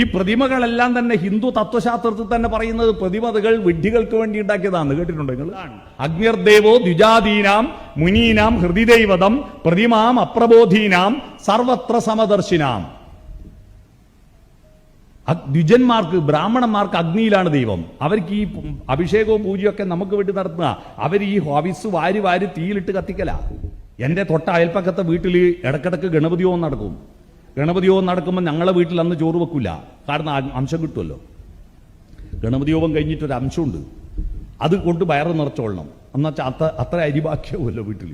ഈ പ്രതിമകളെല്ലാം തന്നെ ഹിന്ദു തത്വശാസ്ത്രത്തിൽ തന്നെ പറയുന്നത് പ്രതിമകൾ വിഡ്ഢികൾക്ക് വേണ്ടി ഉണ്ടാക്കിയതാണ്. കേട്ടിട്ടുണ്ടോ നിങ്ങൾ? അഗ്നിർദേവോ ദ്വിജാദീനാം മുനീനാം ഹൃദിദൈവതം പ്രതിമാം അപ്രബോധീനാം സർവത്ര സമദർശിനാം. ദ്വിജന്മാർക്ക്, ബ്രാഹ്മണന്മാർക്ക് അഗ്നിയിലാണ് ദൈവം. അവർക്ക് ഈ അഭിഷേകവും പൂജയൊക്കെ നമുക്ക് വേണ്ടി നടത്തുക. അവർ ഈ ഹവിസ് വാരി വാരി തീയിലിട്ട് കത്തിക്കല. എന്റെ തൊട്ട അയൽപ്പക്കത്തെ വീട്ടിൽ ഇടക്കിടക്ക് ഗണപതി ഹോമം നടക്കും. ഗണപതി ഹോമം നടക്കുമ്പോൾ ഞങ്ങളെ വീട്ടിൽ അന്ന് ചോറ് വെക്കില്ല, കാരണം അംശം കിട്ടുമല്ലോ. ഗണപതി ഹോമം കഴിഞ്ഞിട്ടൊരു അംശമുണ്ട്, അത് കൊണ്ട് വയറ് നിറച്ചോളണം. എന്നുവെച്ചാൽ അത്ര അരിഭാഗ്യവുമല്ലോ വീട്ടിൽ.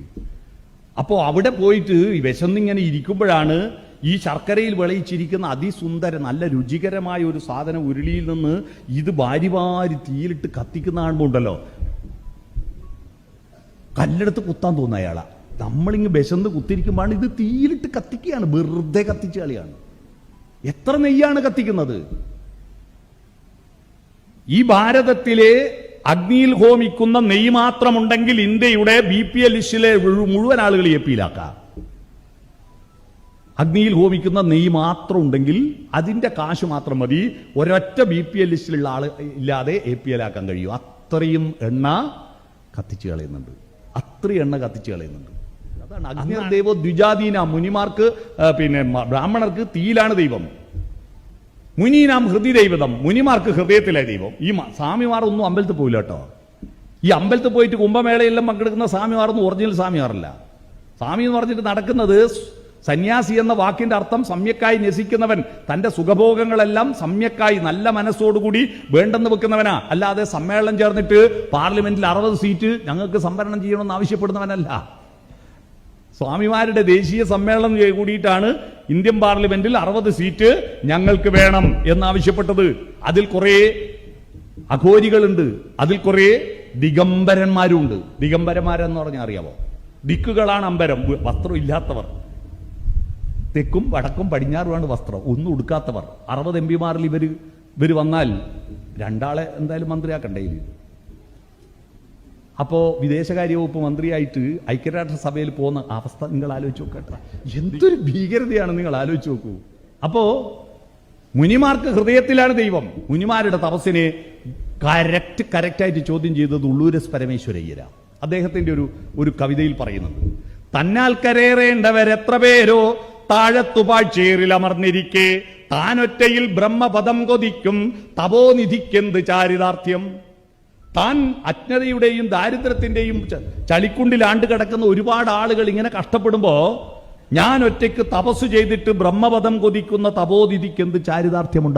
അപ്പോൾ അവിടെ പോയിട്ട് വിശന്നിങ്ങനെ ഇരിക്കുമ്പോഴാണ് ഈ ശർക്കരയിൽ വിളയിച്ചിരിക്കുന്ന അതിസുന്ദര നല്ല രുചികരമായ ഒരു സാധനം ഉരുളിയിൽ നിന്ന് ഇത് വാരി വാരി തീയിലിട്ട് കത്തിക്കുന്ന കാണുമ്പോൾ ഉണ്ടല്ലോ, കല്ലെടുത്ത് കുത്താൻ തോന്നുന്ന അയാളാ. നമ്മളിങ്ങ് വിശന്ന് കുത്തിരിക്കുമ്പോഴാണ് ഇത് തീയിലിട്ട് കത്തിക്കുകയാണ്, വെറുതെ കത്തിച്ച കളിയാണ്. എത്ര നെയ്യാണ് കത്തിക്കുന്നത്? ഈ ഭാരതത്തിലെ അഗ്നിയിൽ ഹോമിക്കുന്ന നെയ്യ് മാത്രമുണ്ടെങ്കിൽ ഇന്ത്യയുടെ BPL ലിസ്റ്റിലെ മുഴുവൻ ആളുകൾ APയിലാക്കാം. അഗ്നിയിൽ ഹോമിക്കുന്ന നെയ്യ് മാത്രം ഉണ്ടെങ്കിൽ അതിന്റെ കാശ് മാത്രം മതി ഒരൊറ്റ BPL ലിസ്റ്റിലുള്ള ആള് ഇല്ലാതെ APയിലാക്കാൻ കഴിയും. അത്രയും എണ്ണ കത്തിച്ചു കളയുന്നുണ്ട്, അത്രയും എണ്ണ കത്തിച്ചു കളയുന്നുണ്ട്. അതാണ് അഗ്നിദേവോ ദ്വിജാദീന. മുനിമാർക്ക് പിന്നെ ബ്രാഹ്മണർക്ക് തീയിലാണ് ദൈവം. മുനീനാം ഹൃദയദൈവതം, മുനിമാർക്ക് ഹൃദയത്തിലെ ദൈവം. ഈ സ്വാമിമാർ ഒന്നും അമ്പലത്തിൽ പോയില്ല കേട്ടോ. ഈ അമ്പലത്തിൽ പോയിട്ട് കുംഭമേളയെല്ലാം പങ്കെടുക്കുന്ന സ്വാമിമാരൊന്നും ഒറിജിനൽ സ്വാമിമാരല്ല. സ്വാമി എന്ന് പറഞ്ഞിട്ട് നടക്കുന്നത്, സന്യാസി എന്ന വാക്കിന്റെ അർത്ഥം സമ്യക്കായി ന്യസിക്കുന്നവൻ, തന്റെ സുഖഭോഗങ്ങളെല്ലാം സമ്യക്കായി നല്ല മനസ്സോടുകൂടി വേണ്ടെന്ന് വെക്കുന്നവനാ. അല്ലാതെ സമ്മേളനം ചേർന്നിട്ട് പാർലമെന്റിൽ 60 സീറ്റ് ഞങ്ങൾക്ക് സംവരണം ചെയ്യണമെന്ന് ആവശ്യപ്പെടുന്നവനല്ല. സ്വാമിമാരുടെ ദേശീയ സമ്മേളനം കൂടിയിട്ടാണ് ഇന്ത്യൻ പാർലമെന്റിൽ 60 സീറ്റ് ഞങ്ങൾക്ക് വേണം എന്നാവശ്യപ്പെട്ടത്. അതിൽ കുറെ അഘോരികളുണ്ട്, അതിൽ കുറെ ദിഗംബരന്മാരുണ്ട്. ദിഗംബരന്മാരെന്ന് പറഞ്ഞാൽ അറിയാമോ? ദിക്കുകളാണ് അമ്പരം, വസ്ത്രം ഇല്ലാത്തവർ. തെക്കും വടക്കും പടിഞ്ഞാറുമാണ് വസ്ത്രം, ഒന്നും ഉടുക്കാത്തവർ. 60 MP ഇവർ വന്നാൽ 2 ആളെ എന്തായാലും മന്ത്രിയാക്കണ്ടേ? അപ്പോ വിദേശകാര്യ വകുപ്പ് മന്ത്രിയായിട്ട് ഐക്യരാഷ്ട്രസഭയിൽ പോകുന്ന അവസ്ഥ നിങ്ങൾ ആലോചിച്ച് നോക്കട്ടെ. എന്തൊരു ഭീകരതയാണ്, നിങ്ങൾ ആലോചിച്ച് നോക്കൂ. അപ്പോ മുനിമാർക്ക് ഹൃദയത്തിലാണ് ദൈവം. മുനിമാരുടെ തപസ്സിനെ കറക്റ്റായിട്ട് ചോദ്യം ചെയ്തത് ഉള്ളൂരസ് പരമേശ്വരയ്യര. അദ്ദേഹത്തിന്റെ ഒരു കവിതയിൽ പറയുന്നത്, തന്നാൽ കരേറേണ്ടവരെത്ര പേരോ താഴത്തുപാഴ്ചേറിൽ അമർന്നിരിക്കെ താനൊറ്റയിൽ ബ്രഹ്മപദം കൊതിക്കും തപോനിധിക്കെന്ത് ചാരിതാർത്ഥ്യം. താൻ അജ്ഞതയുടെയും ദാരിദ്ര്യത്തിന്റെയും ചളിക്കുണ്ടിൽ ആണ്ട് കിടക്കുന്ന ഒരുപാട് ആളുകൾ ഇങ്ങനെ കഷ്ടപ്പെടുമ്പോ ഞാൻ ഒറ്റയ്ക്ക് തപസ് ചെയ്തിട്ട് ബ്രഹ്മപദം കൊതിക്കുന്ന തപോനിധിക്കെന്ത് ചാരിതാർത്ഥ്യമുണ്ട്.